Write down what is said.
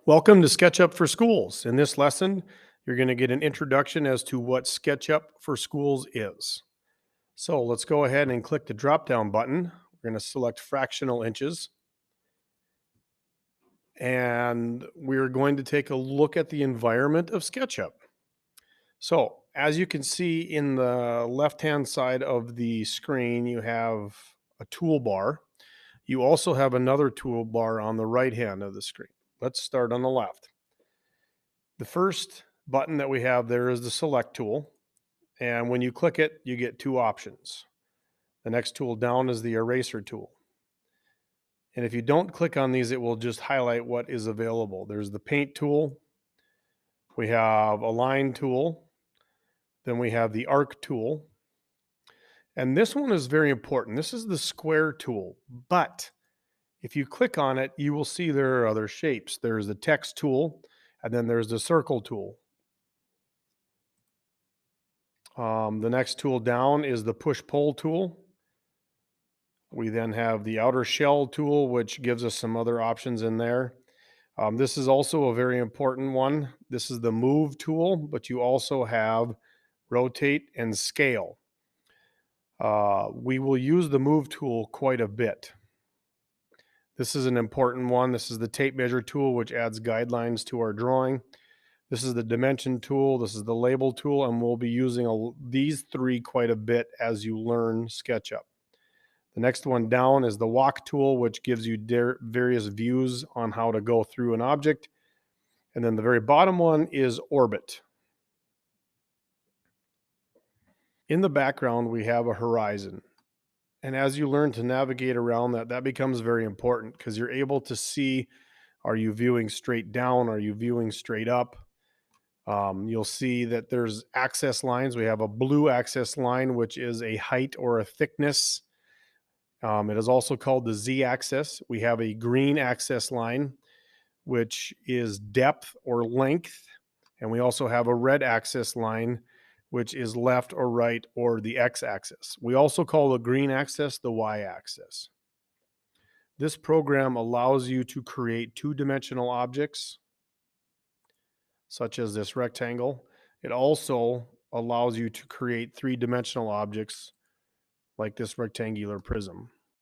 Welcome to SketchUp for Schools. In this lesson, you're going to get an introduction as to what SketchUp for Schools is. So let's go ahead and click the drop-down button. We're going to select fractional inches. And we're going to take a look at the environment of SketchUp. So as you can see in the left-hand side of the screen, you have a toolbar. You also have another toolbar on the right hand of the screen. Let's start on the left. The first button that we have there is the select tool. And when you click it, you get two options. The next tool down is the eraser tool. And if you don't click on these, it will just highlight what is available. There's the paint tool. We have a line tool. Then we have the arc tool. And this one is very important. This is the square tool. But if you click on it, you will see there are other shapes. There's the text tool, and then there's the circle tool. The next tool down is the push-pull tool. We then have the outer shell tool, which gives us some other options in there. This is also a very important one. This is the move tool, but you also have rotate and scale. We will use the move tool quite a bit. This is an important one. This is the tape measure tool, which adds guidelines to our drawing. This is the dimension tool. This is the label tool, and we'll be using these three quite a bit as you learn SketchUp. The next one down is the walk tool, which gives you various views on how to go through an object. And then the very bottom one is orbit. In the background, we have a horizon. And as you learn to navigate around that, that becomes very important because you're able to see, are you viewing straight down? Are you viewing straight up? You'll see that there's access lines. We have a blue access line, which is a height or a thickness. It is also called the Z-axis. We have a green access line, which is depth or length. And we also have a red access line, which is left or right or the X-axis. We also call the green axis the Y-axis. This program allows you to create two-dimensional objects, such as this rectangle. It also allows you to create three-dimensional objects like this rectangular prism.